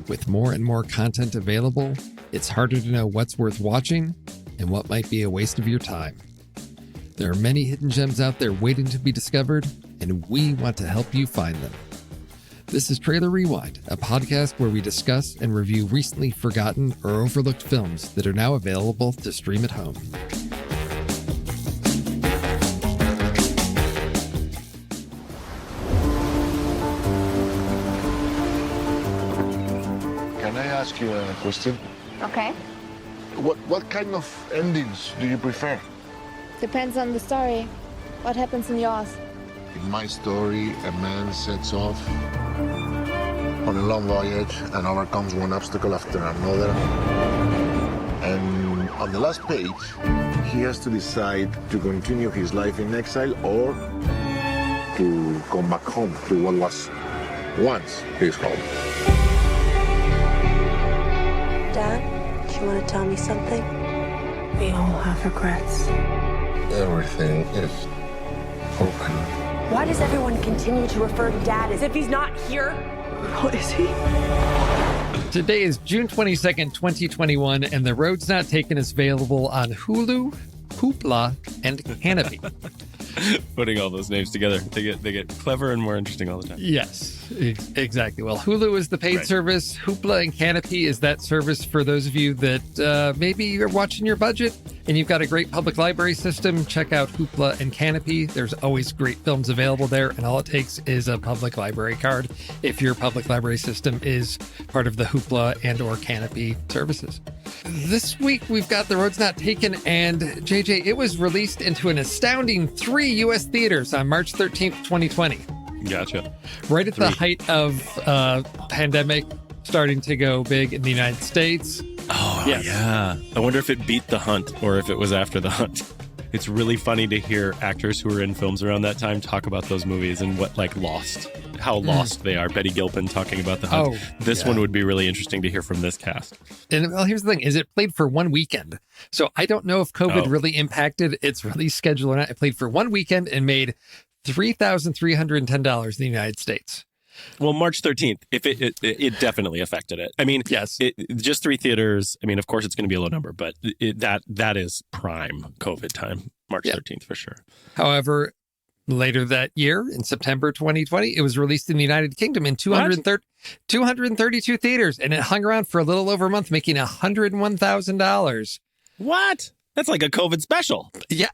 With more and more content available, it's harder to know what's worth watching and what might be a waste of your time. There are many hidden gems out there waiting to be discovered, and we want to help you find them. This is Trailer Rewind, a podcast where we discuss and review recently forgotten or overlooked films that are now available to stream at home. Can I ask you a question? Okay. What kind of endings do you prefer? Depends on the story. What happens in yours? In my story, a man sets off on a long voyage and overcomes one obstacle after another. And on the last page, he has to decide to continue his life in exile or to come back home to what was once his home. Dad, do you want to tell me something? We all have regrets. Everything is open. Why does everyone continue to refer to Dad as if he's not here? What is he? Today is June 22nd, 2021, and The Road's Not Taken is available on Hulu, Hoopla, and Canopy. Putting all those names together, they get clever and more interesting all the time. Yes, exactly. Well, Hulu is the paid service. Hoopla and Canopy is that service for those of you that maybe you're watching your budget and you've got a great public library system. Check out Hoopla and Canopy. There's always great films available there, and all it takes is a public library card if your public library system is part of the Hoopla and or Canopy services. This week, we've got The Road's Not Taken, and JJ, it was released into an astounding 3 U.S. theaters on March 13th, 2020. Gotcha. Right at the height of pandemic starting to go big in the United States. Oh, yes. Yeah. I wonder if it beat The Hunt or if it was after The Hunt. It's really funny to hear actors who were in films around that time talk about those movies and how lost they are. Betty Gilpin talking about The Hunt. This one would be really interesting to hear from this cast. And well, here's the thing, is it played for one weekend. So I don't know if COVID really impacted its release schedule or not. It played for one weekend and made $3,310 in the United States. Well, March 13th, if it definitely affected it. I mean, yes, just 3 theaters. I mean, of course, it's going to be a low number, but that is prime COVID time, March 13th for sure. However, later that year, in September 2020, it was released in the United Kingdom in 232 theaters, and it hung around for a little over a month, making $101,000. What? That's like a COVID special. Yeah.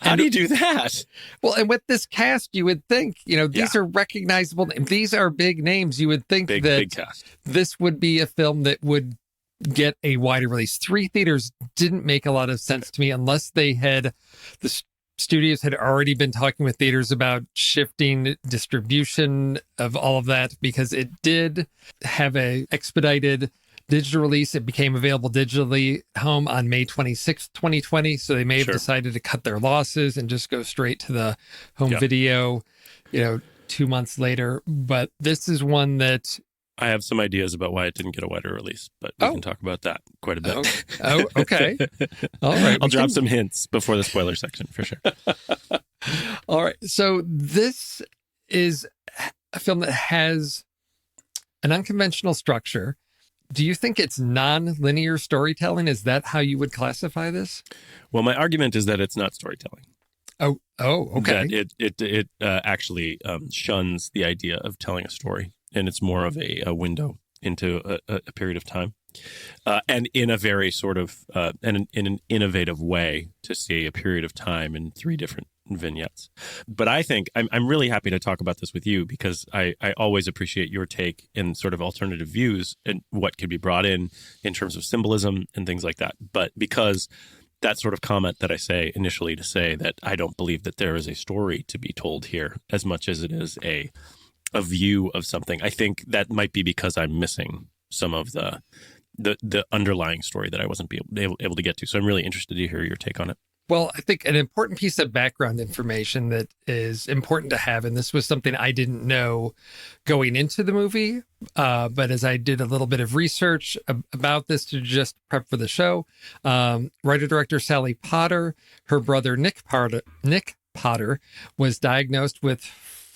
How do you do that? Well, and with this cast, you would think, these are recognizable. These are big names. You would think big cast. This would be a film that would get a wider release. 3 theaters didn't make a lot of sense to me unless the studios had already been talking with theaters about shifting distribution of all of that, because it did have a expedited digital release. It became available digitally home on May 26th, 2020. So they may have decided to cut their losses and just go straight to the home video, 2 months later. But this is one that I have some ideas about why it didn't get a wider release, but we can talk about that quite a bit. Okay. All right. I'll drop some hints before the spoiler section for sure. All right. So this is a film that has an unconventional structure. Do you think it's non-linear storytelling? Is that how you would classify this? Well, my argument is that it's not storytelling. Oh, okay. That it actually shuns the idea of telling a story, and it's more of a window into a period of time, and in a very sort of in an innovative way to see a period of time in 3 different vignettes. But I think I'm really happy to talk about this with you, because I always appreciate your take and sort of alternative views and what could be brought in terms of symbolism and things like that. But because that sort of comment that I say initially to say that I don't believe that there is a story to be told here as much as it is a view of something, I think that might be because I'm missing some of the underlying story that I wasn't able to get to. So I'm really interested to hear your take on it. Well, I think an important piece of background information that is important to have, and this was something I didn't know going into the movie, but as I did a little bit of research about this to just prep for the show, writer-director Sally Potter, her brother Nick Potter was diagnosed with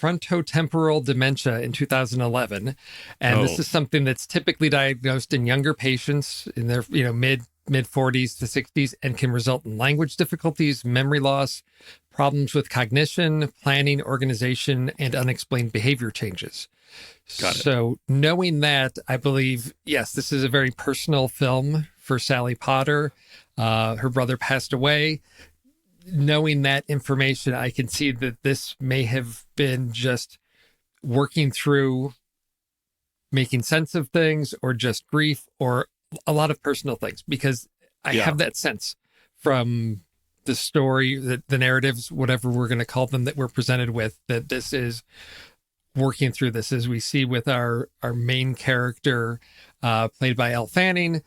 frontotemporal dementia in 2011, and this is something that's typically diagnosed in younger patients in their mid 40s to 60s, and can result in language difficulties, memory loss, problems with cognition, planning, organization, and unexplained behavior changes. Got it. So knowing that, I believe, yes, this is a very personal film for Sally Potter. Her brother passed away. Knowing that information, I can see that this may have been just working through making sense of things, or just grief, or a lot of personal things, because I have that sense from the story, the narratives, whatever we're going to call them, that we're presented with, that this is working through this, as we see with our main character, played by Elle Fanning,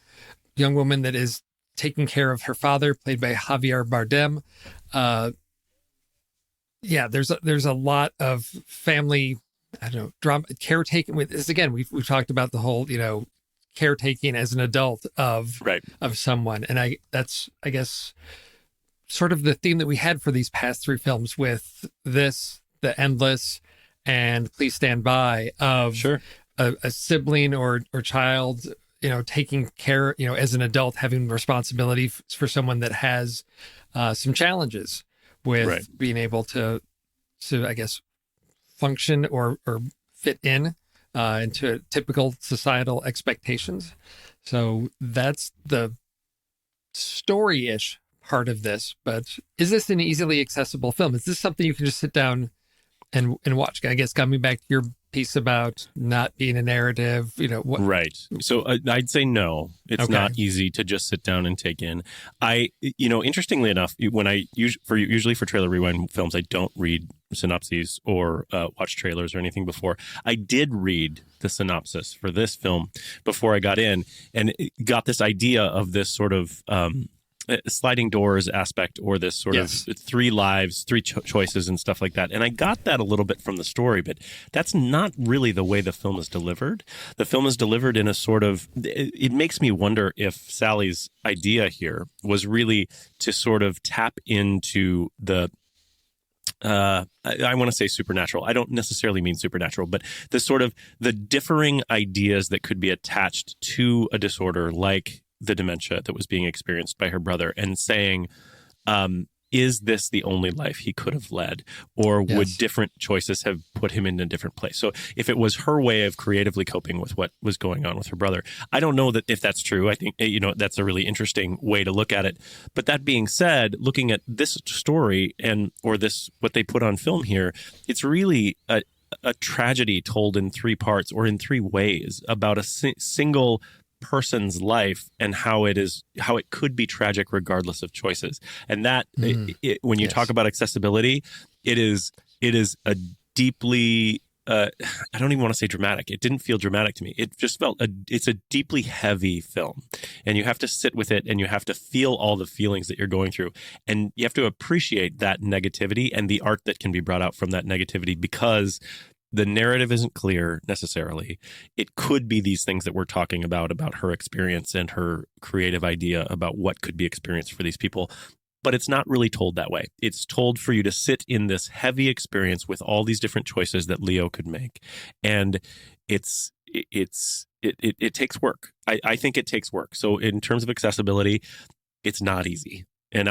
young woman that is taking care of her father, played by Javier Bardem. There's a lot of family, I don't know, drama, caretaking with this. Again, we've talked about the whole, caretaking as an adult of someone. And that's, I guess, sort of the theme that we had for these past three films, with this, The Endless, and Please Stand By, of a sibling or child, taking care, as an adult, having responsibility for someone that has some challenges with being able to, I guess, function or fit in into typical societal expectations. So that's the story-ish part of this. But is this an easily accessible film? Is this something you can just sit down and watch? I guess coming back to your piece about not being a narrative, what? Right. So I'd say no, it's not easy to just sit down and take in. Interestingly enough, when usually for Trailer Rewind films, I don't read synopses or watch trailers or anything before. I did read the synopsis for this film before I got in, and got this idea of this sort of sliding doors aspect, or this sort of three lives, three choices and stuff like that. And I got that a little bit from the story, but that's not really the way the film is delivered. The film is delivered in a sort of, it makes me wonder if Sally's idea here was really to sort of tap into the, I want to say supernatural. I don't necessarily mean supernatural, but the sort of the differing ideas that could be attached to a disorder like the dementia that was being experienced by her brother, and saying, is this the only life he could have led, or would different choices have put him in a different place? So if it was her way of creatively coping with what was going on with her brother, I don't know that if that's true. I think, that's a really interesting way to look at it. But that being said, looking at this story or this, what they put on film here, it's really a tragedy told in three parts, or in three ways, about a single person's life, and how it could be tragic regardless of choices. And that when you talk about accessibility, it is a deeply I don't even want to say dramatic. It didn't feel dramatic to me. It just felt it's a deeply heavy film, and you have to sit with it, and you have to feel all the feelings that you're going through, and you have to appreciate that negativity and the art that can be brought out from that negativity, because the narrative isn't clear necessarily. It could be these things that we're talking about her experience and her creative idea about what could be experienced for these people. But it's not really told that way. It's told for you to sit in this heavy experience with all these different choices that Leo could make. And it takes work. I think it takes work. So in terms of accessibility, it's not easy. And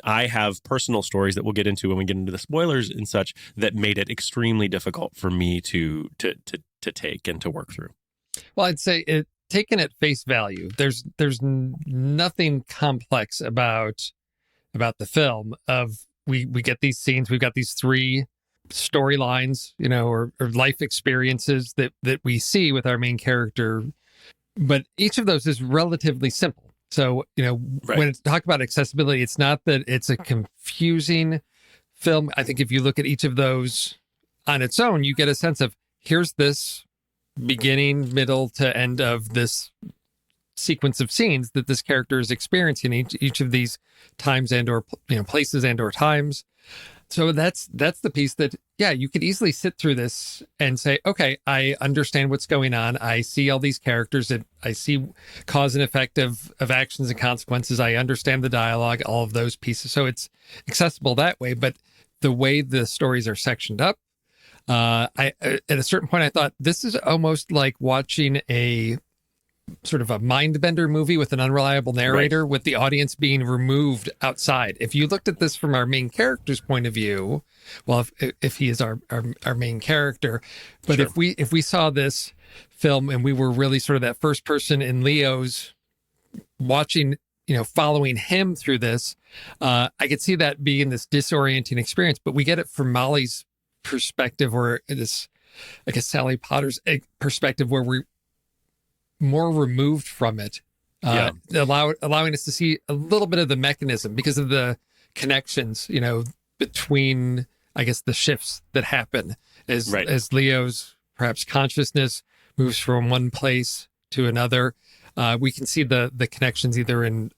I have personal stories that we'll get into when we get into the spoilers and such, that made it extremely difficult for me to take and to work through. Well, I'd say taken at face value, there's nothing complex about the film. Of we get these scenes, we've got these three storylines, or life experiences that we see with our main character, but each of those is relatively simple. So, when it's talk about accessibility, it's not that it's a confusing film. I think if you look at each of those on its own, you get a sense of, here's this beginning, middle to end of this sequence of scenes that this character is experiencing each of these times and or places and or times. So that's the piece that, you could easily sit through this and say, okay, I understand what's going on. I see all these characters, that I see cause and effect of actions and consequences. I understand the dialogue, all of those pieces. So it's accessible that way. But the way the stories are sectioned up, I at a certain point I thought this is almost like watching a sort of a mind bender movie with an unreliable narrator, with the audience being removed outside. If you looked at this from our main character's point of view, well, if he is our main character, but if we saw this film and we were really sort of that first person in Leo's watching, following him through this, I could see that being this disorienting experience. But we get it from Molly's perspective, or this, I guess, Sally Potter's perspective, where we're more removed from it, allowing us to see a little bit of the mechanism because of the connections, between, I guess, the shifts that happen as Leo's perhaps consciousness moves from one place to another. We can see the connections either in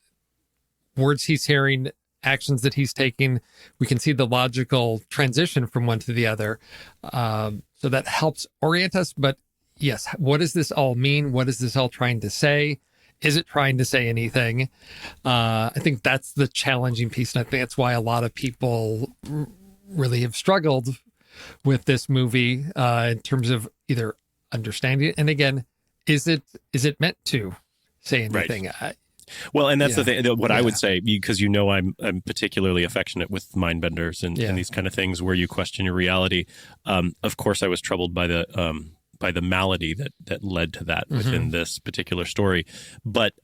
words he's hearing, actions that he's taking. We can see the logical transition from one to the other. So that helps orient us. But yes, what does this all mean? What is this all trying to say? Is it trying to say anything? I think that's the challenging piece. And I think that's why a lot of people really have struggled with this movie in terms of either understanding it. And again, is it meant to say anything? Right. Well, and that's the thing. What I would say, because I'm particularly affectionate with mind benders and these kind of things where you question your reality. Of course, I was troubled by the malady that led to that within this particular story. But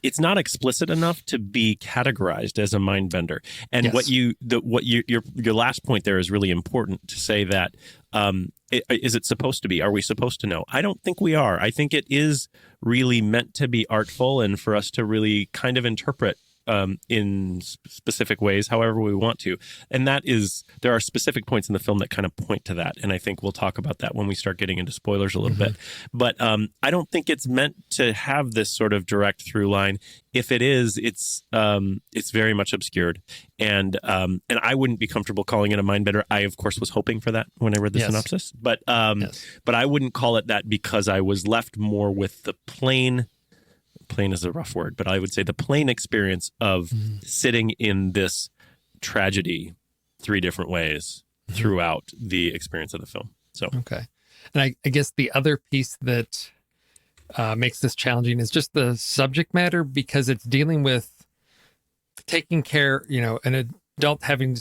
it's not explicit enough to be categorized as a mind bender. And your last point there is really important to say that, is it supposed to be? Are we supposed to know? I don't think we are. I think it is really meant to be artful and for us to really kind of interpret in specific ways, however we want to. And there are specific points in the film that kind of point to that. And I think we'll talk about that when we start getting into spoilers a little bit. But I don't think it's meant to have this sort of direct through line. If it is, it's very much obscured. And I wouldn't be comfortable calling it a mind bender. I, of course, was hoping for that when I read the synopsis. But I wouldn't call it that because I was left more with the plain is a rough word, but I would say the plain experience of sitting in this tragedy 3 different ways throughout the experience of the film. So, okay. And I guess the other piece that makes this challenging is just the subject matter, because it's dealing with taking care, an adult having,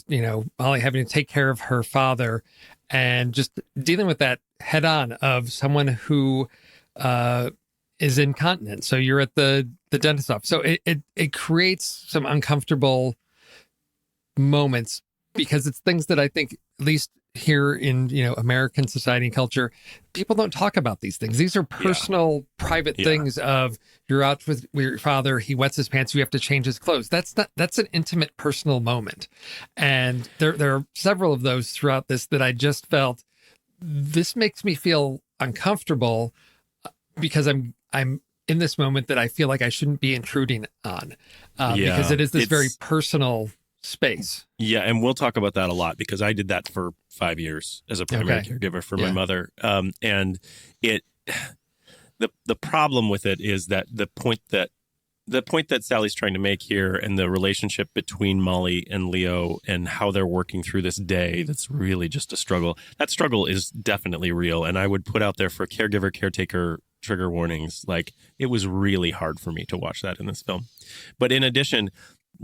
Molly having to take care of her father, and just dealing with that head on of someone who, is incontinent. So you're at the dentist's office. So it creates some uncomfortable moments, because it's things that I think, at least here in, American society and culture, people don't talk about these things. These are personal, private things of, you're out with your father, he wets his pants, you have to change his clothes. That's an intimate, personal moment. And there are several of those throughout this that I just felt, this makes me feel uncomfortable, because I'm in this moment that I feel like I shouldn't be intruding on, because it is this very personal space. Yeah. And we'll talk about that a lot, because I did that for 5 years as a primary caregiver for my mother. And the problem with it is that the point that Sally's trying to make here, and the relationship between Molly and Leo and how they're working through this day, that's really just a struggle. That struggle is definitely real. And I would put out there for caregiver, caretaker, trigger warnings. Like, it was really hard for me to watch that in this film. But in addition,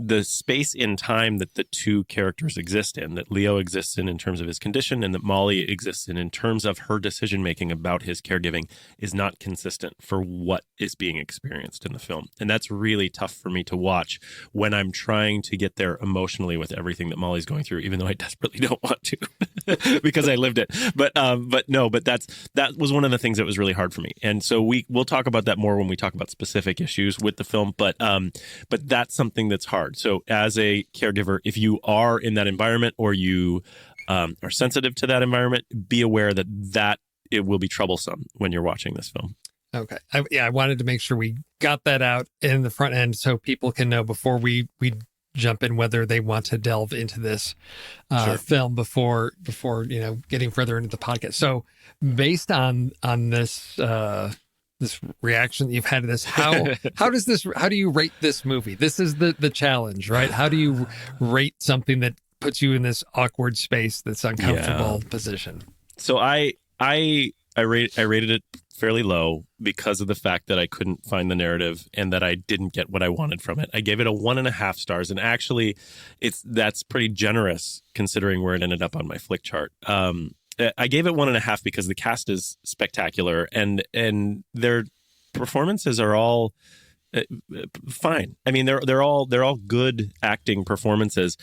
the space in time that the two characters exist in, that Leo exists in terms of his condition, and that Molly exists in terms of her decision-making about his caregiving, is not consistent for what is being experienced in the film. And that's really tough for me to watch when I'm trying to get there emotionally with everything that Molly's going through, even though I desperately don't want to because I lived it. But that was one of the things that was really hard for me. And so we'll talk about that more when we talk about specific issues with the film. But that's something that's hard. So as a caregiver, if you are in that environment, or you are sensitive to that environment, be aware that it will be troublesome when you're watching this film. Okay. I wanted to make sure we got that out in the front end so people can know before we jump in whether they want to delve into this film before getting further into the podcast. So based on this this reaction that you've had to this, how do you rate this movie? This is the challenge, right? How do you rate something that puts you in this awkward space, this uncomfortable position? So I rated it fairly low because of the fact that I couldn't find the narrative and that I didn't get what I wanted from it. I gave it a 1.5 stars, and actually, that's pretty generous considering where it ended up on my flick chart. I gave it 1.5 because the cast is spectacular and their performances are all fine. I mean, they're all good acting performances,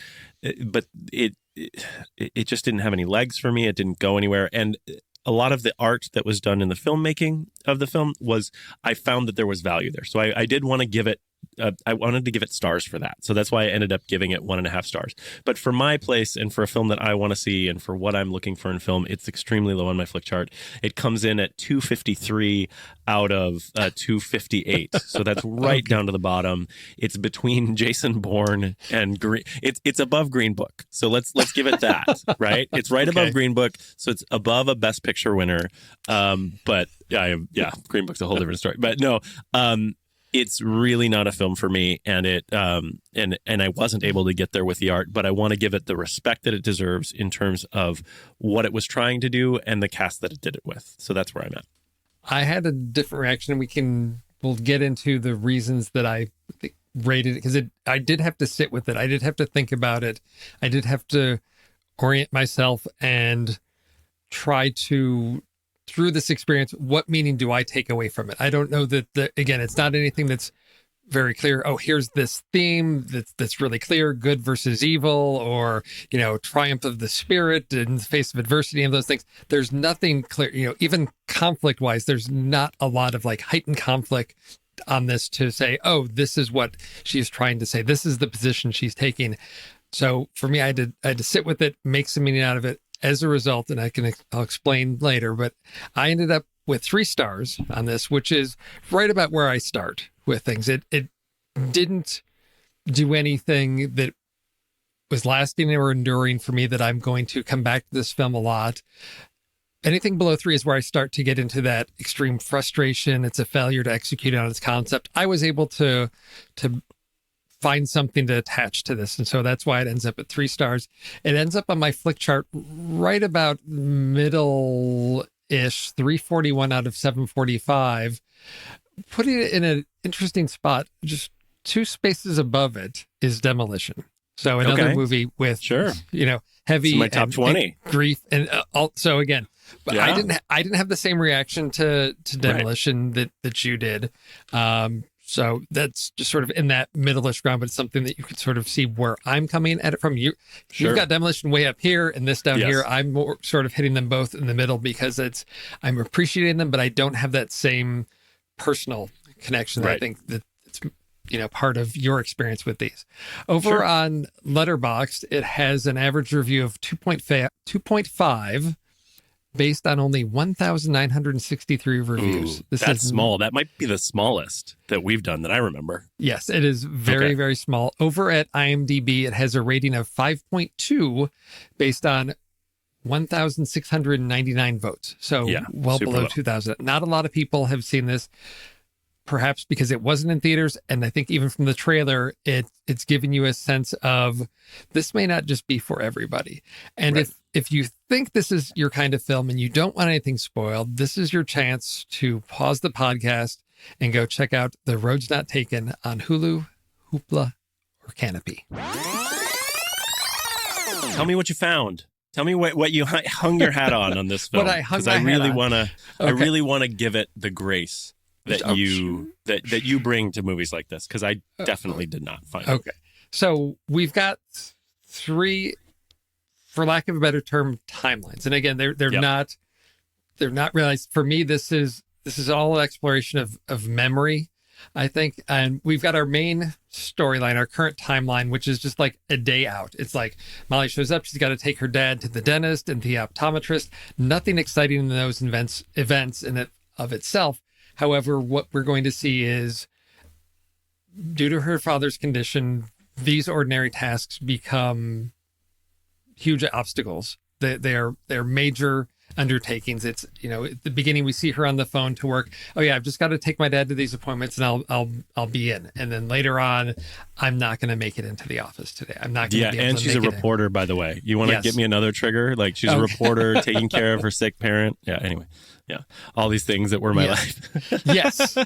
but it just didn't have any legs for me. It didn't go anywhere, and a lot of the art that was done in the filmmaking of the film I found that there was value there. So I did want to give it, I wanted to give it stars for that. So that's why I ended up giving it 1.5 stars. But for my place and for a film that I want to see and for what I'm looking for in film, it's extremely low on my flick chart. It comes in at 253 out of 258. So that's right down to the bottom. It's between Jason Bourne and Green. It's above Green Book. So let's give it that, right? It's right above Green Book. So it's above a Best Picture winner. But Green Book's a whole different story. But no, it's really not a film for me, and I wasn't able to get there with the art, but I want to give it the respect that it deserves in terms of what it was trying to do and the cast that it did it with. So that's where I'm at. I had a different reaction. We'll get into the reasons that I rated it, because I did have to sit with it. I did have to think about it. I did have to orient myself and try to, through this experience, what meaning do I take away from it? I don't know that, again, it's not anything that's very clear. Oh, here's this theme that's really clear, good versus evil, or, triumph of the spirit in the face of adversity and those things. There's nothing clear, even conflict wise, there's not a lot of like heightened conflict on this to say, oh, this is what she's trying to say. This is the position she's taking. So for me, I had to sit with it, make some meaning out of it. As a result, and I'll explain later, but I ended up with 3 stars on this, which is right about where I start with things. It didn't do anything that was lasting or enduring for me that I'm going to come back to this film a lot. Anything below 3 is where I start to get into that extreme frustration. It's a failure to execute on its concept. I was able to find something to attach to this. And so that's why it ends up at 3 stars. It ends up on my flick chart right about middle-ish, 341 out of 745. Putting it in an interesting spot, just 2 spaces above it is Demolition. So another movie with, heavy, it's my top 20 and grief. And also again, but I didn't have the same reaction to Demolition that you did. So that's just sort of in that middle-ish ground, but it's something that you could sort of see where I'm coming at it from. You've got Demolition way up here and this down here. I'm more sort of hitting them both in the middle because I'm appreciating them, but I don't have that same personal connection that I think that it's, part of your experience with these. Over on Letterboxd, it has an average review of 2.5 based on only 1,963 reviews. That's small. That might be the smallest that we've done that I remember. Yes, it is very, very small. Over at IMDb, it has a rating of 5.2 based on 1,699 votes. So well below low. 2,000. Not a lot of people have seen this, perhaps because it wasn't in theaters. And I think even from the trailer, it's giving you a sense of this may not just be for everybody. And if you think this is your kind of film and you don't want anything spoiled, this is your chance to pause the podcast and go check out The Road's Not Taken on Hulu, Hoopla, or Canopy. Tell me what you found. Tell me what you hung your hat on this film. Because I really want to. I really want to give it the grace that you bring to movies like this, because I definitely did not find it. Okay, so we've got 3, for lack of a better term, timelines, and again, they're not realized. For me, this is all exploration of memory, I think, and we've got our main storyline, our current timeline, which is just like a day out. It's like Molly shows up, she's got to take her dad to the dentist and the optometrist. Nothing exciting in those events in it of itself. However, what we're going to see is, due to her father's condition, these ordinary tasks become huge obstacles. They're major undertakings. It's, at the beginning we see her on the phone to work. Oh yeah, I've just got to take my dad to these appointments and I'll be in. And then later on, I'm not going to make it into the office today. I'm not going to be able and to she's a make it in. reporter, by the way. You want to Yes. get me another trigger? Like she's a reporter taking care of her sick parent. Yeah. Anyway. Yeah. All these things that were my life. Yes,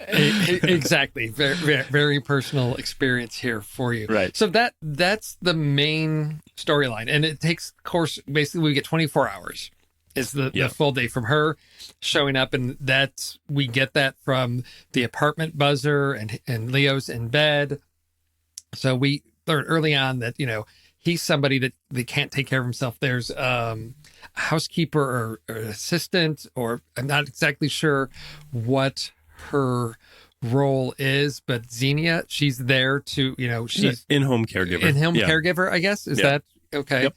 exactly. Very, very, very personal experience here for you. Right. So that's the main storyline, and it takes, of course, basically we get 24 hours. Is the full day from her showing up, and we get that from the apartment buzzer and Leo's in bed. So we learn early on that he's somebody that they can't take care of himself. There's a housekeeper or assistant, or I'm not exactly sure what her role is, but Xenia, she's there to, she's in-home caregiver. In-home caregiver, I guess. Is that okay? Yep.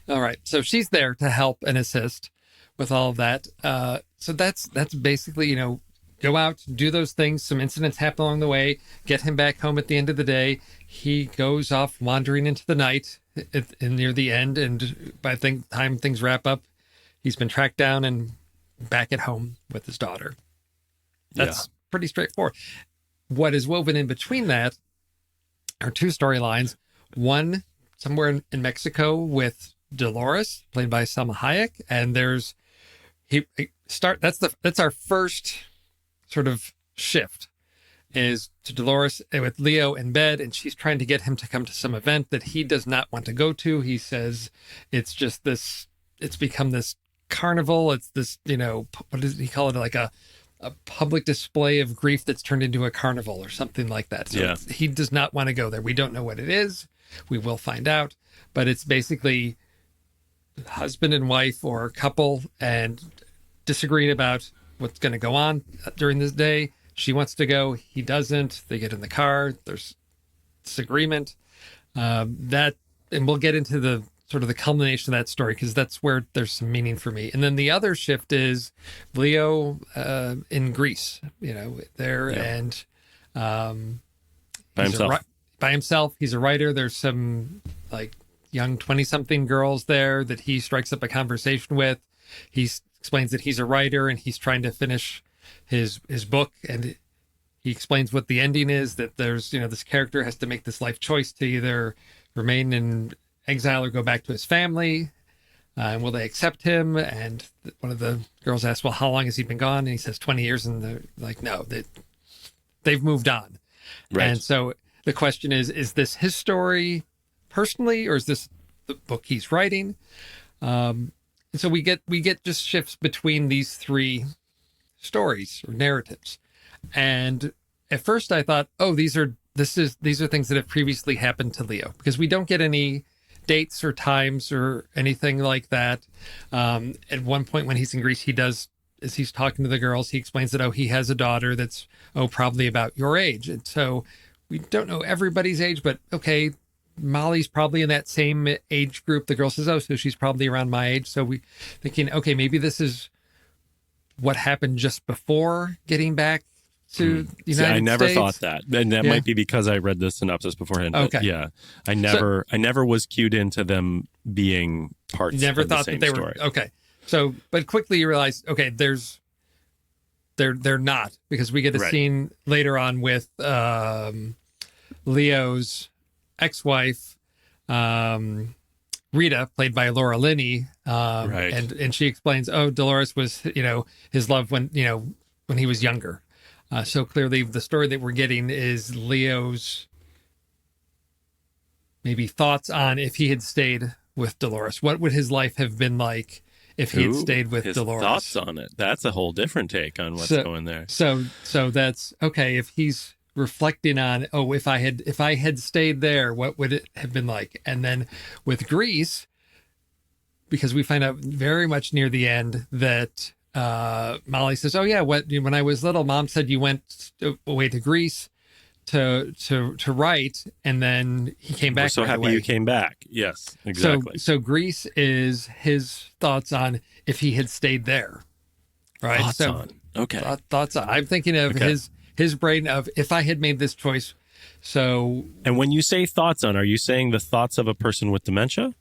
All right. So she's there to help and assist with all of that. So that's basically, go out, do those things. Some incidents happen along the way, get him back home at the end of the day. He goes off wandering into the night near the end. And by the time things wrap up, he's been tracked down and back at home with his daughter. That's pretty straightforward. What is woven in between that are two storylines. One, somewhere in Mexico with Dolores, played by Salma Hayek. And there's, that's our first sort of shift, is to Dolores with Leo in bed, and she's trying to get him to come to some event that he does not want to go to. He says it's just this, it's become this carnival. It's this, what does he call it? Like a public display of grief that's turned into a carnival or something like that. So he does not want to go there. We don't know what it is. We will find out, but it's basically husband and wife or couple and disagreeing about what's going to go on during this day. She wants to go. He doesn't. They get in the car. There's disagreement. And we'll get into the sort of the culmination of that story, because that's where there's some meaning for me. And then the other shift is Leo in Greece, there and by himself. By himself. He's a writer. There's some like young 20-something girls there that he strikes up a conversation with. He explains that he's a writer and he's trying to finish his book, and he explains what the ending is, that there's this character has to make this life choice to either remain in exile or go back to his family, and will they accept him? And one of the girls asks, well, how long has he been gone? And he says 20 years, and they're like, no, they've moved on. Right. And so the question is this his story personally, or is this the book he's writing? And so we get just shifts between these three stories or narratives. And at first I thought, oh, these are things that have previously happened to Leo, because we don't get any dates or times or anything like that. At one point when he's in Greece, as he's talking to the girls, he explains that, he has a daughter that's, probably about your age. And so we don't know everybody's age, but okay, Molly's probably in that same age group. The girl says, so she's probably around my age. So we thinking, okay, maybe this is what happened just before getting back to the United States. I never thought that. And that might be because I read the synopsis beforehand. But okay. I never was cued into them being parts of the same story. Okay. So, but quickly you realize, okay, they're not, because we get a scene later on with Leo's ex-wife, Rita, played by Laura Linney, and she explains, Dolores was his love when he was younger. So clearly the story that we're getting is Leo's maybe thoughts on if he had stayed with Dolores. What would his life have been like if he had stayed with Dolores? Thoughts on it. That's a whole different take on what's going there. So that's okay. If he's reflecting on, if I had stayed there, what would it have been like? And then with Greece, because we find out very much near the end that Molly says, when I was little, Mom said you went away to Greece to write, and then he came back. We're so happy you came back. Yes, exactly. So Greece is his thoughts on if he had stayed there, right? Thoughts on. I'm thinking of his brain of, if I had made this choice. So, and when you say thoughts on, are you saying the thoughts of a person with dementia?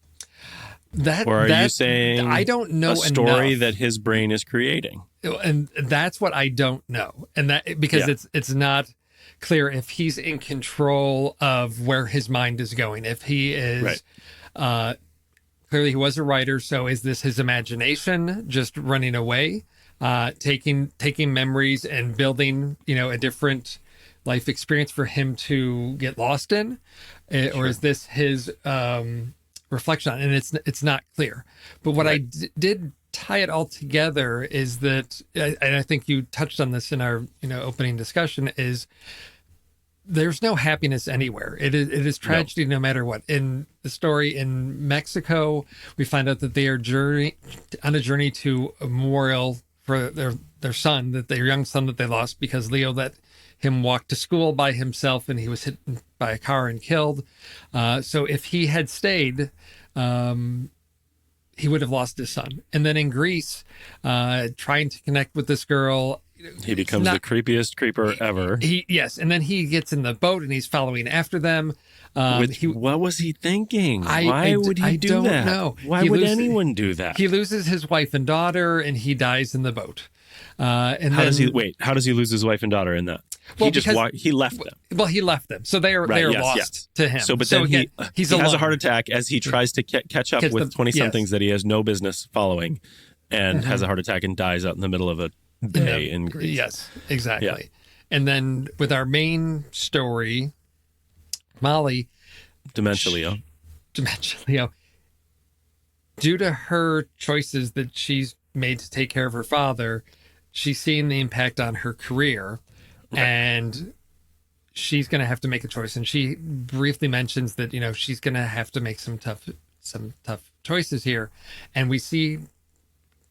Or are you saying I don't know a story enough. that his brain is creating? And that's what I don't know. And that because it's not clear if he's in control of where his mind is going. If he is clearly he was a writer, so is this his imagination just running away, taking memories and building, a different life experience for him to get lost in? Or is this his reflection on? And it's not clear. But what I did tie it all together is that, and I think you touched on this in our opening discussion, is there's no happiness anywhere. It is tragedy no matter what. In the story in Mexico, we find out that they are on a journey to a memorial for their son, their young son that they lost because Leo let him walk to school by himself and he was hit by a car and killed. So if he had stayed, he would have lost his son. And then in Greece, trying to connect with this girl, he becomes the creepiest creeper ever. Yes, and then he gets in the boat and he's following after them. What was he thinking? Why would he do don't that? know. Why would anyone do that? He loses his wife and daughter, and he dies in the boat. How does he lose his wife and daughter in that? Well, he left them. Well, he left them, so they are lost to him. So, then he has a heart attack as he tries to catch up with 20-somethings that he has no business following, and has a heart attack and dies out in the middle of a bay in Greece. Yes, exactly. Yeah. And then with our main story, Molly, Dementia Leo, due to her choices that she's made to take care of her father, she's seeing the impact on her career, and she's going to have to make a choice. And she briefly mentions that she's going to have to make some tough choices here. And we see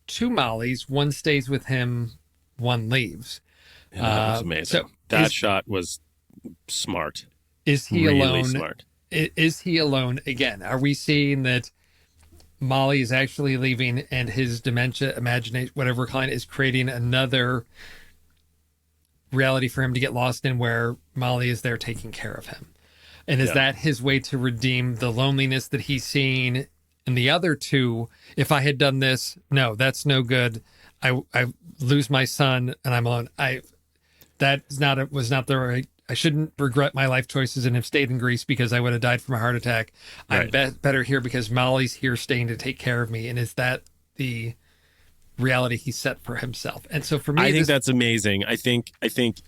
two Mollys. One stays with him, one leaves. Yeah, that was amazing. So that shot was smart. Is he really alone? Smart. Is he alone again? Are we seeing that Molly is actually leaving and his dementia, imagination, whatever kind, is creating another reality for him to get lost in where Molly is there taking care of him? And is that his way to redeem the loneliness that he's seeing in the other two? If I had done this, no, that's no good. I lose my son and I'm alone. Was not the right. I shouldn't regret my life choices and have stayed in Greece because I would have died from a heart attack. I'm better here because Molly's here staying to take care of me. And is that the reality he set for himself? And so for me, I think that's amazing. I think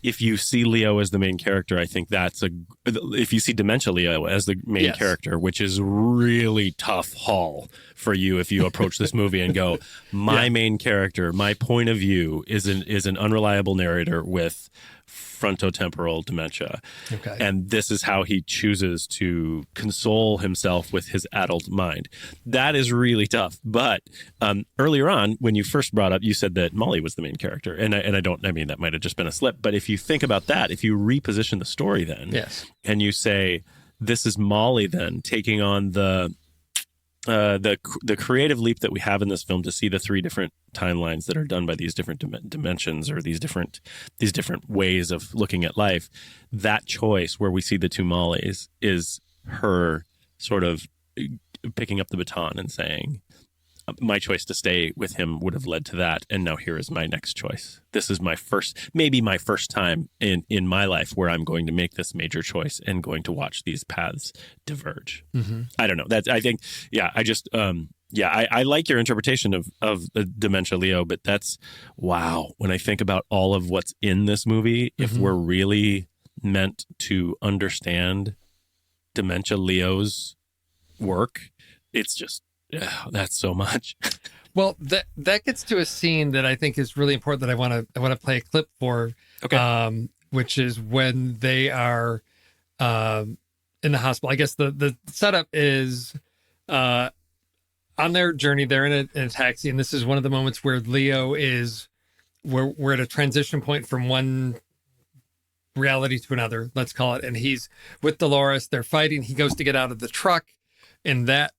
if you see Leo as the main character, I think if you see Dementia Leo as the main character, which is really tough haul for you if you approach this movie and go, my main character, my point of view is an unreliable narrator with frontotemporal dementia. Okay. And this is how he chooses to console himself with his adult mind. That is really tough. But earlier on, when you first brought up, you said that Molly was the main character. And that might have just been a slip. But if you think about that, if you reposition the story then, and you say, this is Molly then taking on the creative leap that we have in this film to see the three different timelines that are done by these different dimensions or these different ways of looking at life. That choice where we see the two Mollys is her sort of picking up the baton and saying, my choice to stay with him would have led to that, and now here is my next choice. This is maybe my first time in my life where I'm going to make this major choice and going to watch these paths diverge. Mm-hmm. I don't know. I like your interpretation of the Dementia Leo, but that's wow. When I think about all of what's in this movie, if we're really meant to understand Dementia Leo's work, it's just that's so much. Well, that gets to a scene that I think is really important that I want to play a clip for. Okay. Which is when they are in the hospital. I guess the setup is on their journey. They're in a taxi, and this is one of the moments where Leo is. We're at a transition point from one reality to another, let's call it, and he's with Dolores. They're fighting. He goes to get out of the truck, and that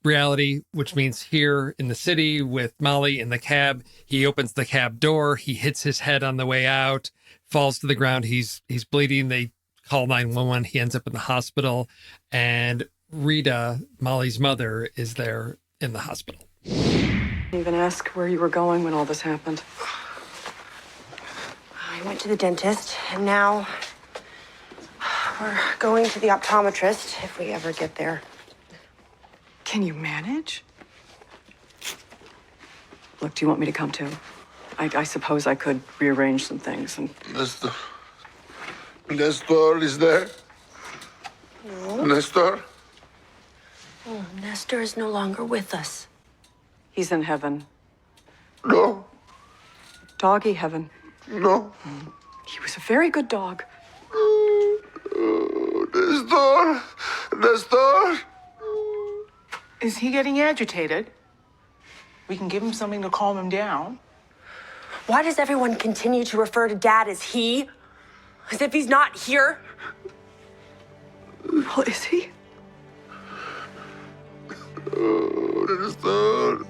reality, which means here in the city with Molly in the cab, he opens the cab door, he hits his head on the way out, falls to the ground, he's bleeding. They call 911, he ends up in the hospital, and Rita, Molly's mother, is there in the hospital. Even ask where you were going when all this happened. I went to the dentist, and now we're going to the optometrist if we ever get there. Can you manage? Look, do you want me to come too? I suppose I could rearrange some things and... Nestor. Nestor is there? No. Nestor? Oh, Nestor is no longer with us. He's in heaven. No. Doggy heaven. No. He was a very good dog. Nestor. Nestor. Is he getting agitated? We can give him something to calm him down. Why does everyone continue to refer to Dad as he? As if he's not here? Well, is he? Nestor.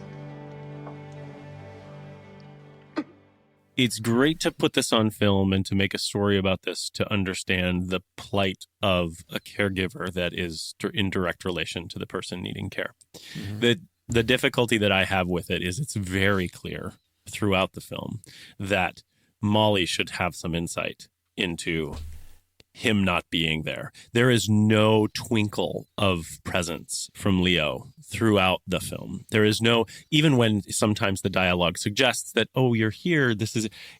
It's great to put this on film and to make a story about this to understand the plight of a caregiver that is in direct relation to the person needing care. Mm-hmm. The difficulty that I have with it is it's very clear throughout the film that Molly should have some insight into him not being there. There is no twinkle of presence from Leo throughout the film. There is no, even when sometimes the dialogue suggests that, oh, you're here,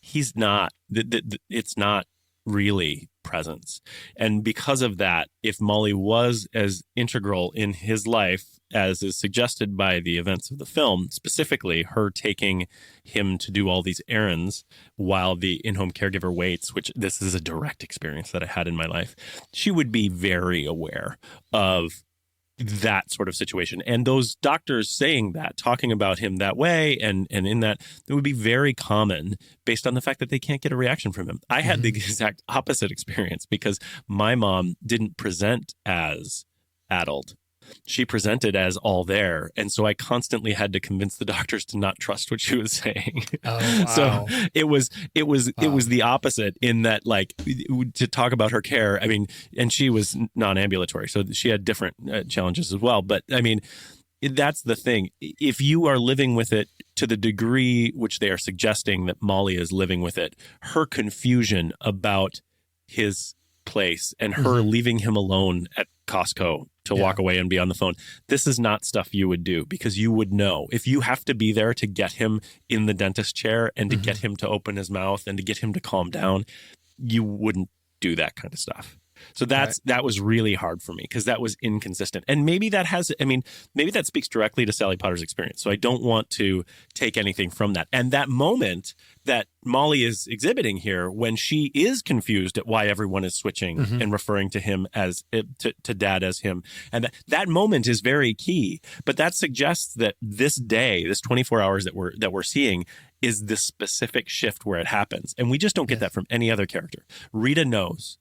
he's not, it's not really presence. And because of that, if Molly was as integral in his life as is suggested by the events of the film, specifically her taking him to do all these errands while the in-home caregiver waits, which this is a direct experience that I had in my life, she would be very aware of that sort of situation. And those doctors saying that, talking about him that way and in that, it would be very common based on the fact that they can't get a reaction from him. I had the exact opposite experience because my mom didn't present as addled. She presented as all there. And so I constantly had to convince the doctors to not trust what she was saying. Oh, wow. So it was the opposite in that, like, to talk about her care. I mean, and she was non-ambulatory, so she had different challenges as well. But I mean, that's the thing. If you are living with it to the degree which they are suggesting that Molly is living with it, her confusion about his place and her leaving him alone at Costco to walk away and be on the phone. This is not stuff you would do because you would know if you have to be there to get him in the dentist chair and to get him to open his mouth and to get him to calm down, you wouldn't do that kind of stuff. So that was really hard for me because that was inconsistent. And maybe maybe that speaks directly to Sally Potter's experience. So I don't want to take anything from that. And that moment that Molly is exhibiting here when she is confused at why everyone is switching and referring to him as to Dad as him. And that moment is very key. But that suggests that this day, this 24 hours that we're seeing is the specific shift where it happens. And we just don't get that from any other character. Rita knows.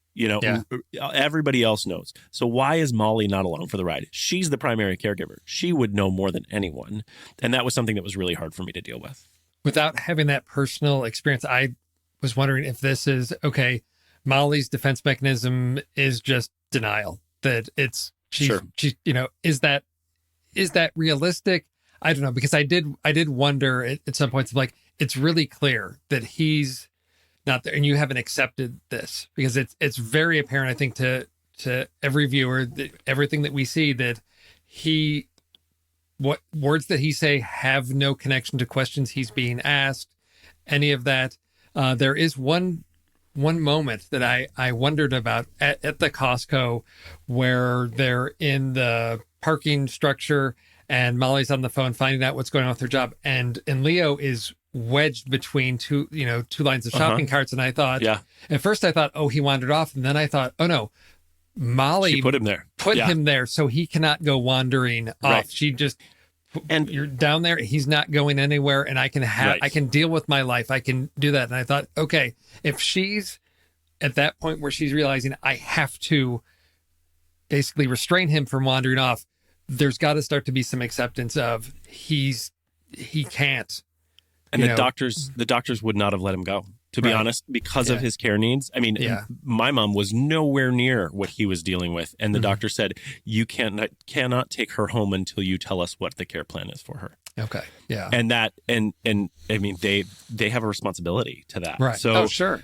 Everybody else knows. So why is Molly not along for the ride? She's the primary caregiver. She would know more than anyone. And that was something that was really hard for me to deal with. Without having that personal experience, I was wondering if this is, okay, Molly's defense mechanism is just denial. That she's, is that realistic? I don't know, because I did wonder at some points, like, it's really clear that he's not there, and you haven't accepted this because it's very apparent, I think, to every viewer that everything that we see that what words that he say have no connection to questions he's being asked, any of that. There is one moment that I wondered about at the Costco where they're in the parking structure and Molly's on the phone finding out what's going on with her job, and Leo is wedged between two lines of shopping carts. And I thought, at first I thought, oh, he wandered off. And then I thought, oh no, Molly put him there, him there so he cannot go wandering off. Right. She just, and you're down there. He's not going anywhere. And I can deal with my life. I can do that. And I thought, okay, if she's at that point where she's realizing I have to basically restrain him from wandering off, there's got to start to be some acceptance of he can't. And the doctors would not have let him go. to be Right. honest, because of Yeah. his care needs. I mean, Yeah. my mom was nowhere near what he was dealing with. And the Mhm. doctor said, you cannot take her home until you tell us what the care plan is for her. Okay. Yeah. And that, and I mean, they have a responsibility to that. Right. So, Oh, sure.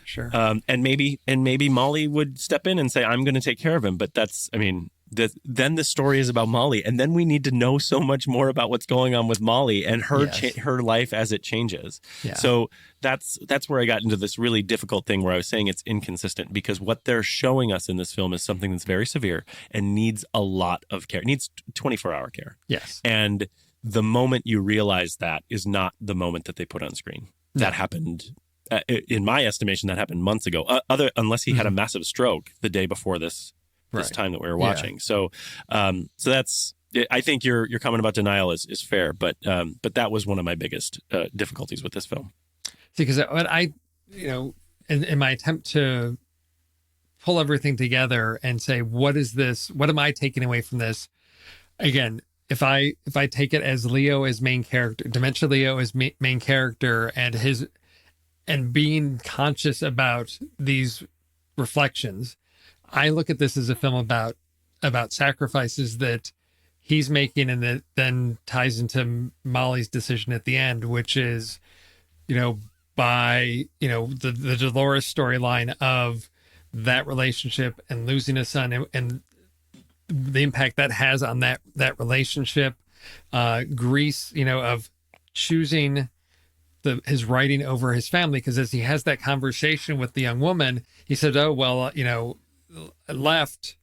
and maybe Molly would step in and say, I'm going to take care of him. But that's, I mean, then the story is about Molly, and then we need to know so much more about what's going on with Molly and her Yes. her life as it changes. Yeah. So that's where I got into this really difficult thing where I was saying it's inconsistent, because what they're showing us in this film is something that's very severe and needs a lot of care. It needs 24-hour care. Yes. And the moment you realize that is not the moment that they put on screen. That happened, in my estimation, that happened months ago. Unless he had a massive stroke the day before this Right. time that we were Yeah. watching. So that's. I think your comment about denial is fair, but that was one of my biggest difficulties with this film. See, because what I, in my attempt to pull everything together and say, what is this? What am I taking away from this? Again, if I take it as Leo as main character, Dementia Leo as main character, and being conscious about these reflections, I look at this as a film about sacrifices that he's making, and that then ties into Molly's decision at the end, which is, by the Dolores storyline of that relationship and losing a son, and the impact that has on that relationship. Grease, of choosing his writing over his family, because as he has that conversation with the young woman, he said, "Oh well, I left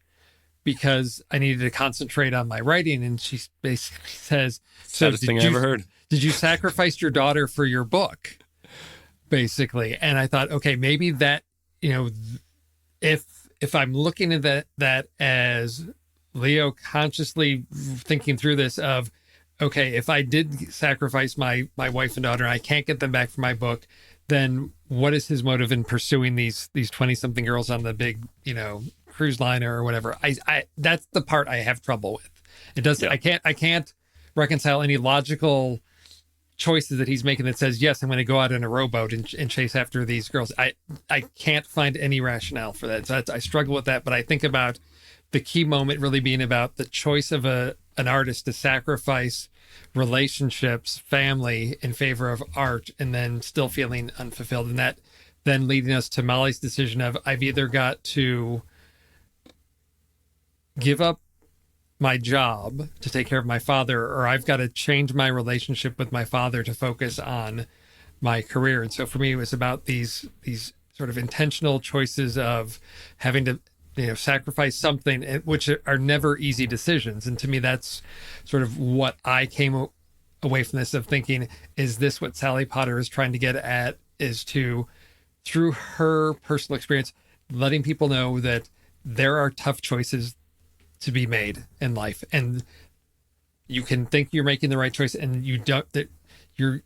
because I needed to concentrate on my writing," and she basically says, "So Saddest thing I ever heard. Did you sacrifice your daughter for your book?" Basically. And I thought, okay, maybe that, if I'm looking at that as Leo consciously thinking through this of, okay, if I did sacrifice my wife and daughter and I can't get them back for my book, then what is his motive in pursuing these 20-something girls on the big, cruise liner or whatever? I that's the part I have trouble with. It does. Yeah. I can't reconcile any logical choices that he's making that says, yes, I'm going to go out in a rowboat and chase after these girls. I can't find any rationale for that. So I struggle with that. But I think about the key moment really being about the choice of an artist to sacrifice relationships, family in favor of art, and then still feeling unfulfilled. And that then leading us to Molly's decision of, I've either got to give up my job to take care of my father, or I've got to change my relationship with my father to focus on my career. And so for me, it was about these sort of intentional choices of having to, sacrifice something, which are never easy decisions. And to me, that's sort of what I came away from this of thinking, is this what Sally Potter is trying to get at, is to, through her personal experience, letting people know that there are tough choices to be made in life, and you can think you're making the right choice, and that you're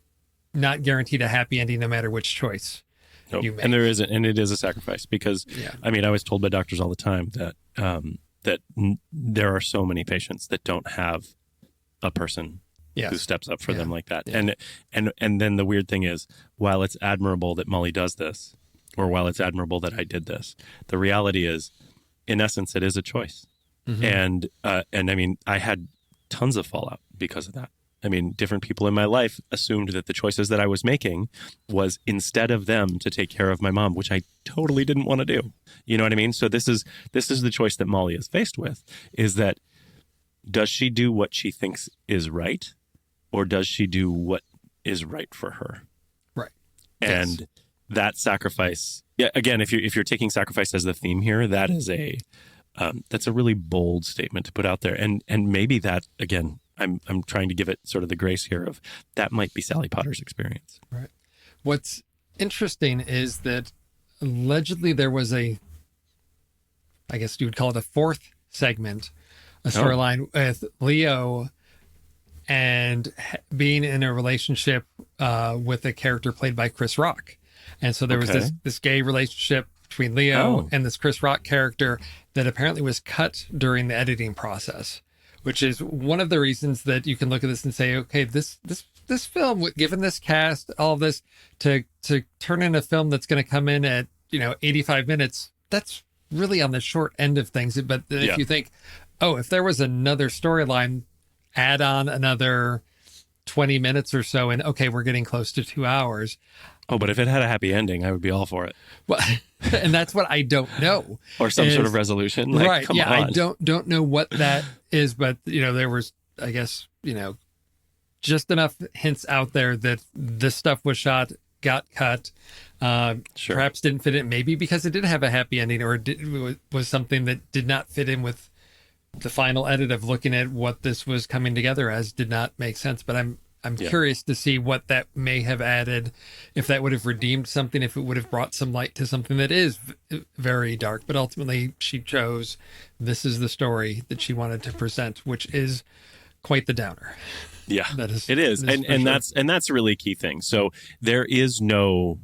not guaranteed a happy ending no matter which choice you make. And there isn't, and it is a sacrifice, because Yeah. I mean, I was told by doctors all the time that there are so many patients that don't have a person Yes. who steps up for Yeah. them like that. Yeah. And then the weird thing is, while it's admirable that Molly does this, or while it's admirable that I did this, the reality is, in essence, it is a choice. Mm-hmm. And I mean, I had tons of fallout because of that. I mean, different people in my life assumed that the choices that I was making was, instead of them, to take care of my mom, which I totally didn't want to do. You know what I mean? So this is the choice that Molly is faced with, is that, does she do what she thinks is right, or does she do what is right for her? Right. And Yes. that sacrifice, yeah, again, if you're taking sacrifice as the theme here, that is that's a really bold statement to put out there. And maybe that, again, I'm trying to give it sort of the grace here of, that might be Sally Potter's experience. Right. What's interesting is that allegedly there was I guess you would call it a fourth segment, a storyline with Leo and being in a relationship with a character played by Chris Rock. And so there was this gay relationship between Leo and this Chris Rock character that apparently was cut during the editing process, which is one of the reasons that you can look at this and say, okay, this this film, given this cast, all of this, to turn in a film that's going to come in at 85 minutes, that's really on the short end of things. But if you think, oh, if there was another storyline, add on another 20 minutes or so, and okay, we're getting close to 2 hours. Oh, but if it had a happy ending, I would be all for it. Well, and that's what I don't know. Or some sort of resolution. Like, right. Come yeah. on. I don't know what that is, but there was, I guess, just enough hints out there that this stuff was shot, got cut, Sure. perhaps didn't fit in, maybe because it did have a happy ending, or was something that did not fit in with the final edit of looking at what this was coming together as, did not make sense. But I'm curious to see what that may have added, if that would have redeemed something, if it would have brought some light to something that is very dark. But ultimately, she chose this is the story that she wanted to present, which is quite the downer. Yeah, it is. And that's a really key thing. So there is no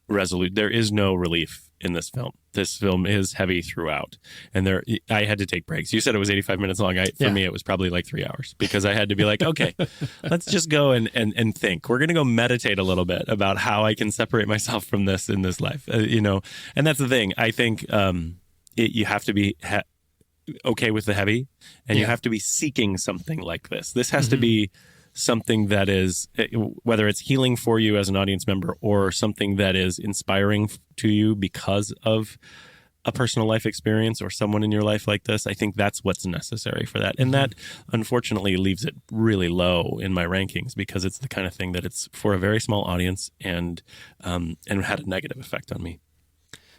there is no relief in this film. This film is heavy throughout, and I had to take breaks. You said it was 85 minutes long. For me, it was probably like 3 hours, because I had to be like, okay, let's just go and think. We're going to go meditate a little bit about how I can separate myself from this in this life, and that's the thing. I think you have to be okay with the heavy, and you have to be seeking something like this. This has to be something that is, whether it's healing for you as an audience member, or something that is inspiring to you because of a personal life experience or someone in your life like this. I think that's what's necessary for that. And that unfortunately leaves it really low in my rankings, because it's the kind of thing that it's for a very small audience, and had a negative effect on me.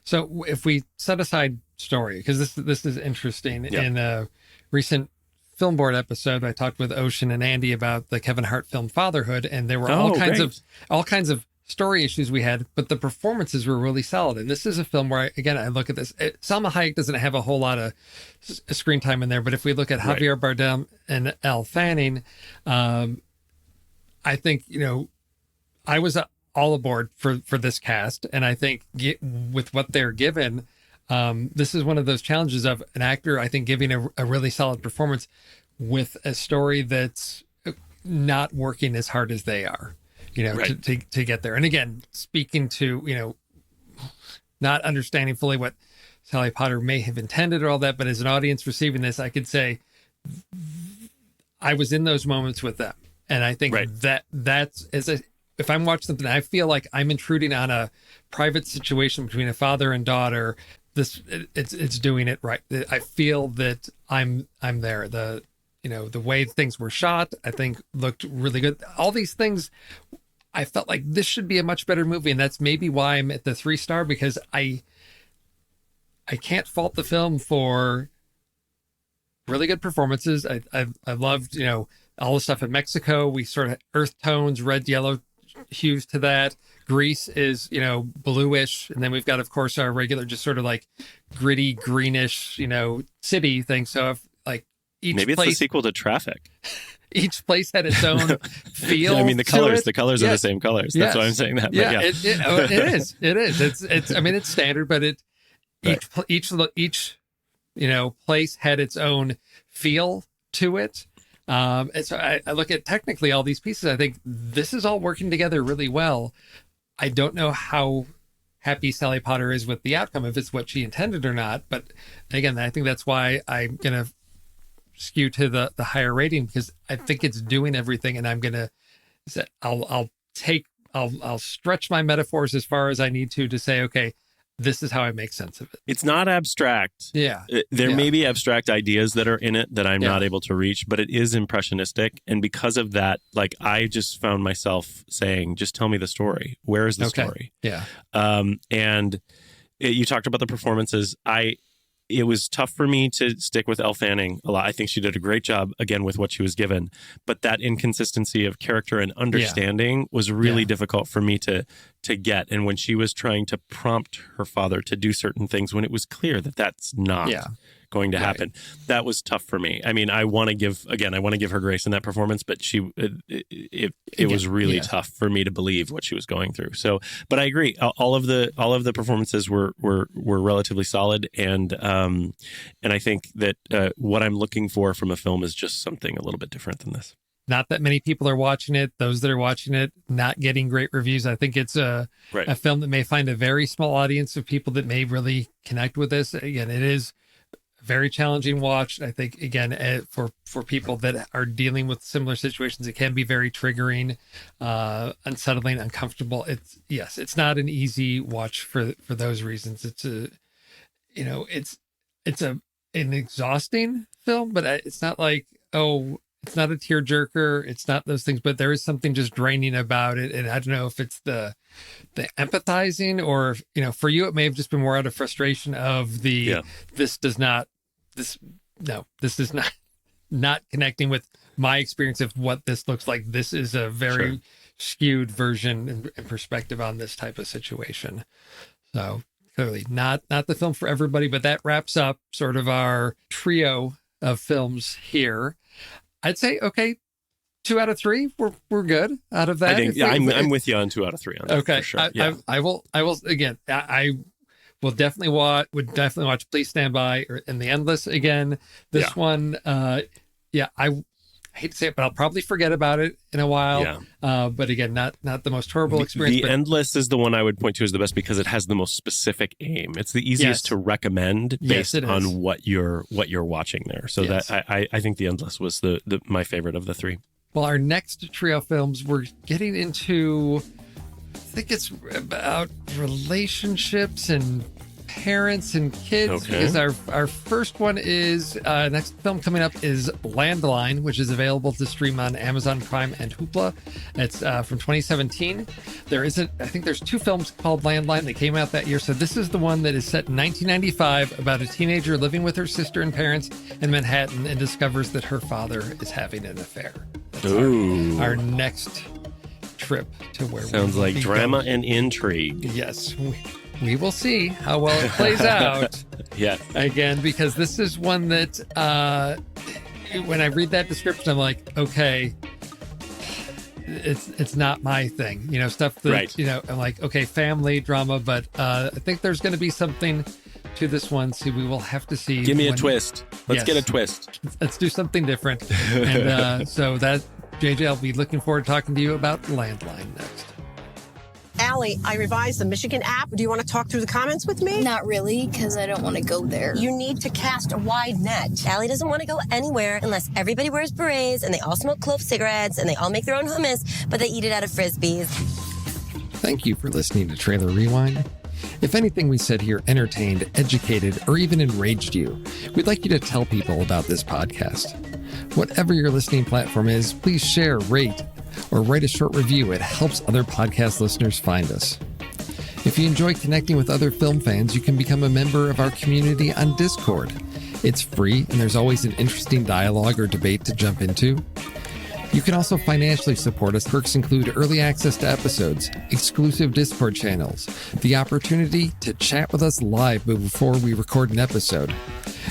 So if we set aside story, because this is interesting. In a recent Film Board episode, I talked with Ocean and Andy about the Kevin Hart film Fatherhood, and there were all kinds of story issues we had, but the performances were really solid. And this is a film where I look at this. Salma Hayek doesn't have a whole lot of screen time in there, but if we look at Javier Bardem and Elle Fanning, I think I was all aboard for this cast, and I think with what they're given. This is one of those challenges of an actor, I think, giving a really solid performance with a story that's not working as hard as they are, to get there. And again, speaking to, not understanding fully what Sally Potter may have intended or all that, but as an audience receiving this, I could say I was in those moments with them. And I think if I'm watching something, I feel like I'm intruding on a private situation between a father and daughter. It's doing it right. I feel that I'm there. The way things were shot, I think, looked really good. All these things, I felt like this should be a much better movie, and that's maybe why I'm at the 3-star, because I can't fault the film for really good performances. I loved all the stuff in Mexico. We sort of earth tones, red, yellow hues to that. Greece is, bluish. And then we've got, of course, our regular, just sort of like gritty, greenish, city thing. So if maybe it's the sequel to Traffic. Each place had its own feel. I mean, the colors are the same colors. That's why I'm saying that. Yeah, it is. It is. It's, I mean, it's standard, but each place had its own feel to it. And so I look at technically all these pieces. I think this is all working together really well. I don't know how happy Sally Potter is with the outcome, if it's what she intended or not. But again, I think that's why I'm going to skew to the higher rating, because I think it's doing everything. And I'm going to say, I'll stretch my metaphors as far as I need to say, okay, this is how I make sense of it. It's not abstract. Yeah. There may be abstract ideas that are in it that I'm not able to reach, but it is impressionistic. And because of that, I just found myself saying, just tell me the story. Where is the story? Yeah. You talked about the performances. It was tough for me to stick with Elle Fanning a lot. I think she did a great job, again, with what she was given. But that inconsistency of character and understanding was really difficult for me to get. And when she was trying to prompt her father to do certain things, when it was clear that that's not going to happen, that was tough for me. I mean, I want to give her grace in that performance, but it was really tough for me to believe what she was going through. So, but I agree. All of the performances were relatively solid, and I think that what I'm looking for from a film is just something a little bit different than this. not that many people are watching it. Those that are watching it, not getting great reviews. I think it's a film that may find a very small audience of people that may really connect with this. Again, it is a very challenging watch. I think, again, for people that are dealing with similar situations, it can be very triggering, unsettling, uncomfortable. It's not an easy watch for those reasons. It's an exhausting film, but it's not like, it's not a tearjerker. It's not those things, but there is something just draining about it. And I don't know if it's the empathizing, or, for you, it may have just been more out of frustration of this is not connecting with my experience of what this looks like. This is a very skewed version and perspective on this type of situation. So clearly not the film for everybody, but that wraps up sort of our trio of films here. I'd say, okay, 2 out of 3. We're good out of that. I think, I'm with you on 2 out of 3 on that. Okay. For sure. I will again, I will definitely would definitely watch Please Stand By and The Endless again. This one, I hate to say it, but I'll probably forget about it in a while. Yeah. But again, not the most horrible experience. The Endless is the one I would point to as the best because it has the most specific aim. It's the easiest to recommend based on what you're watching there. So that I think The Endless was my favorite of the 3. Well, our next trio films, we're getting into, I think it's about relationships and parents and kids, because our first one is next film coming up is Landline, which is available to stream on Amazon Prime and Hoopla. It's from 2017. I think there's 2 films called Landline that came out that year. So this is the one that is set in 1995 about a teenager living with her sister and parents in Manhattan and discovers that her father is having an affair. That's our next trip to where sounds like drama and intrigue. Yes. We will see how well it plays out. Again, because this is one that when I read that description, I'm like, okay, it's not my thing. Stuff that, I'm like, okay, family drama, but I think there's going to be something to this one. So we will have to see. Give me a twist. Let's get a twist. Let's do something different. And so that, JJ, I'll be looking forward to talking to you about Landline next. Allie, I revised the Michigan app. Do you want to talk through the comments with me? Not really, because I don't want to go there. You need to cast a wide net. Allie doesn't want to go anywhere unless everybody wears berets and they all smoke clove cigarettes and they all make their own hummus, but they eat it out of Frisbees. Thank you for listening to Trailer Rewind. If anything we said here entertained, educated, or even enraged you, we'd like you to tell people about this podcast. Whatever your listening platform is, please share, rate, or write a short review. It helps other podcast listeners find us. If you enjoy connecting with other film fans, you can become a member of our community on Discord. It's free, and there's always an interesting dialogue or debate to jump into. You can also financially support us. Perks include early access to episodes, exclusive Discord channels, the opportunity to chat with us live before we record an episode,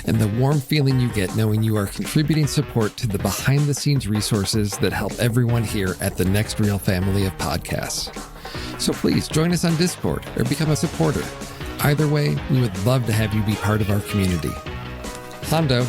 and the warm feeling you get knowing you are contributing support to the behind-the-scenes resources that help everyone here at the Next Real family of podcasts. So please join us on Discord or become a supporter. Either way, we would love to have you be part of our community. Hondo.